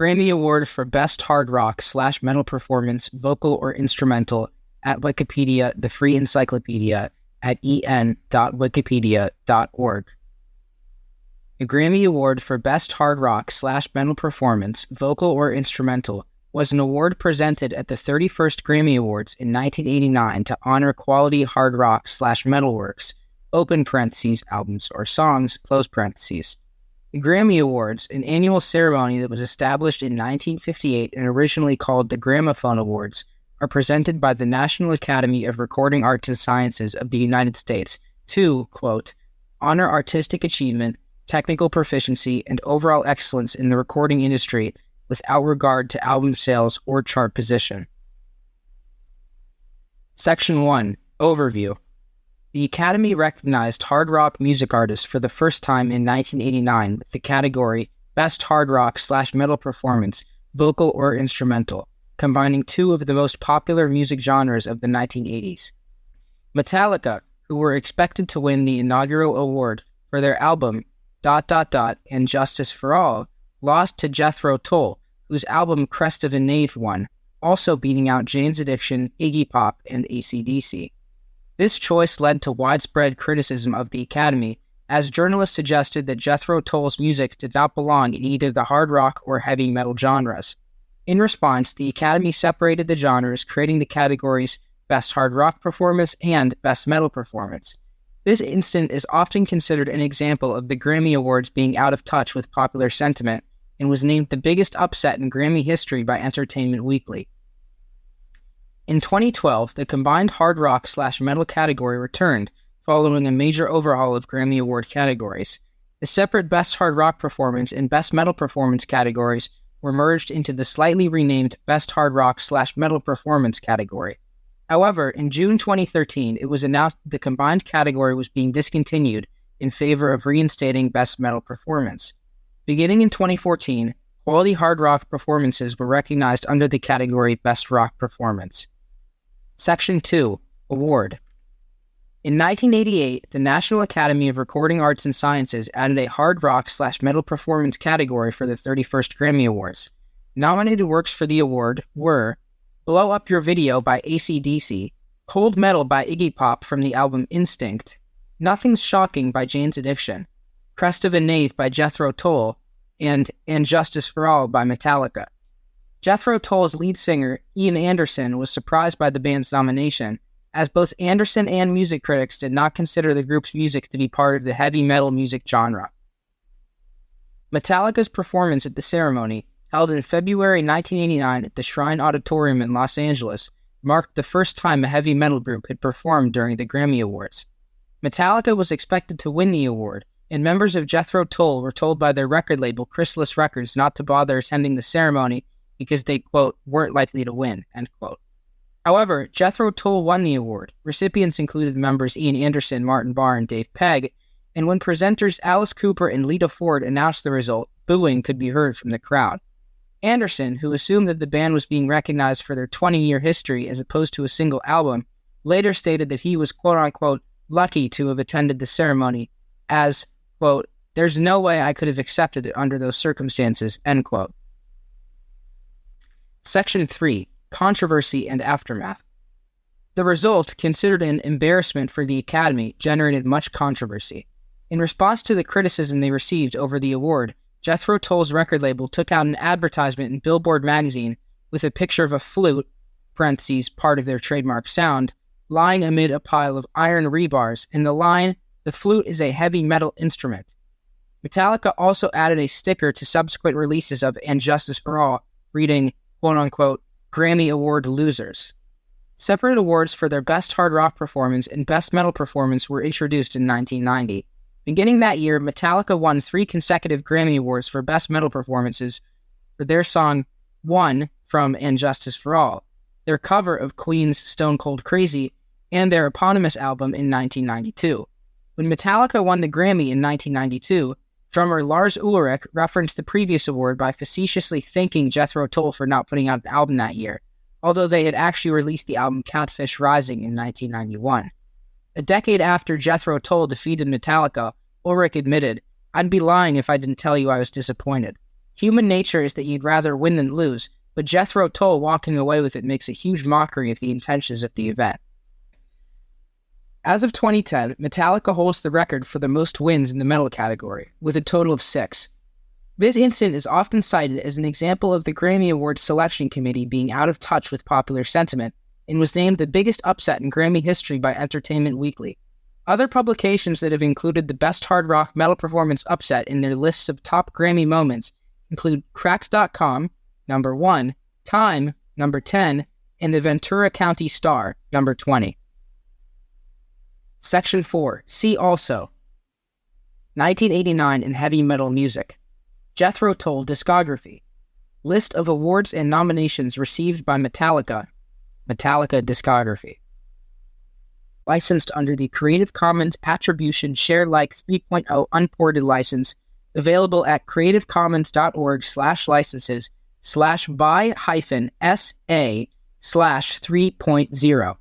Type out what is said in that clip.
Grammy Award for Best Hard Rock / Metal Performance, Vocal or Instrumental at Wikipedia, the free encyclopedia at en.wikipedia.org. The Grammy Award for Best Hard Rock / Metal Performance, Vocal or Instrumental was an award presented at the 31st Grammy Awards in 1989 to honor quality hard rock / metal works, open parentheses, albums or songs, close parentheses. The Grammy Awards, an annual ceremony that was established in 1958 and originally called the Gramophone Awards, are presented by the National Academy of Recording Arts and Sciences of the United States to, quote, honor artistic achievement, technical proficiency, and overall excellence in the recording industry without regard to album sales or chart position. Section 1. Overview. The Academy recognized hard rock music artists for the first time in 1989 with the category Best Hard Rock / Metal Performance, Vocal or Instrumental, combining two of the most popular music genres of the 1980s. Metallica, who were expected to win the inaugural award for their album and Justice for All, lost to Jethro Tull, whose album Crest of a Knave won, also beating out Jane's Addiction, Iggy Pop, and AC/DC. This choice led to widespread criticism of the Academy, as journalists suggested that Jethro Tull's music did not belong in either the hard rock or heavy metal genres. In response, the Academy separated the genres, creating the categories Best Hard Rock Performance and Best Metal Performance. This incident is often considered an example of the Grammy Awards being out of touch with popular sentiment and was named the biggest upset in Grammy history by Entertainment Weekly. In 2012, the combined hard rock / metal category returned, following a major overhaul of Grammy Award categories. The separate Best Hard Rock Performance and Best Metal Performance categories were merged into the slightly renamed Best Hard Rock / Metal Performance category. However, in June 2013, it was announced that the combined category was being discontinued in favor of reinstating Best Metal Performance. Beginning in 2014, quality hard rock performances were recognized under the category Best Rock Performance. Section 2. Award. In 1988, the National Academy of Recording Arts and Sciences added a hard rock / metal performance category for the 31st Grammy Awards. Nominated works for the award were Blow Up Your Video by AC/DC, Cold Metal by Iggy Pop from the album Instinct, Nothing's Shocking by Jane's Addiction, Crest of a Knave by Jethro Tull, and Justice for All by Metallica. Jethro Tull's lead singer, Ian Anderson, was surprised by the band's nomination, as both Anderson and music critics did not consider the group's music to be part of the heavy metal music genre. Metallica's performance at the ceremony, held in February 1989 at the Shrine Auditorium in Los Angeles, marked the first time a heavy metal group had performed during the Grammy Awards. Metallica was expected to win the award, and members of Jethro Tull were told by their record label, Chrysalis Records, not to bother attending the ceremony because they, quote, weren't likely to win, end quote. However, Jethro Tull won the award. Recipients included members Ian Anderson, Martin Barr, and Dave Pegg, and when presenters Alice Cooper and Lita Ford announced the result, booing could be heard from the crowd. Anderson, who assumed that the band was being recognized for their 20-year history as opposed to a single album, later stated that he was, quote-unquote, lucky to have attended the ceremony, as, quote, there's no way I could have accepted it under those circumstances, end quote. Section 3. Controversy and Aftermath. The result, considered an embarrassment for the Academy, generated much controversy. In response to the criticism they received over the award, Jethro Tull's record label took out an advertisement in Billboard magazine with a picture of a flute, parentheses, part of their trademark sound, lying amid a pile of iron rebars, and the line, "The flute is a heavy metal instrument." Metallica also added a sticker to subsequent releases of And Justice for All, reading, quote-unquote, Grammy Award losers. Separate awards for their Best Hard Rock Performance and Best Metal Performance were introduced in 1990. Beginning that year, Metallica won 3 consecutive Grammy Awards for Best Metal Performances for their song One from And Justice for All, their cover of Queen's Stone Cold Crazy, and their eponymous album in 1992. When Metallica won the Grammy in 1992, drummer Lars Ulrich referenced the previous award by facetiously thanking Jethro Tull for not putting out an album that year, although they had actually released the album Catfish Rising in 1991. A decade after Jethro Tull defeated Metallica, Ulrich admitted, "I'd be lying if I didn't tell you I was disappointed." Human nature is that you'd rather win than lose, but Jethro Tull walking away with it makes a huge mockery of the intentions of the event. As of 2010, Metallica holds the record for the most wins in the metal category, with a total of 6. This incident is often cited as an example of the Grammy Awards selection committee being out of touch with popular sentiment, and was named the biggest upset in Grammy history by Entertainment Weekly. Other publications that have included the best hard rock metal performance upset in their lists of top Grammy moments include Cracked.com, number 1, Time, number 10, and the Ventura County Star, number 20. Section 4. See also. 1989 in heavy metal music. Jethro Tull discography. List of awards and nominations received by Metallica. Metallica discography. Licensed under the Creative Commons Attribution Share Alike 3.0 Unported license, available at creativecommons.org/licenses/by-SA/3.0.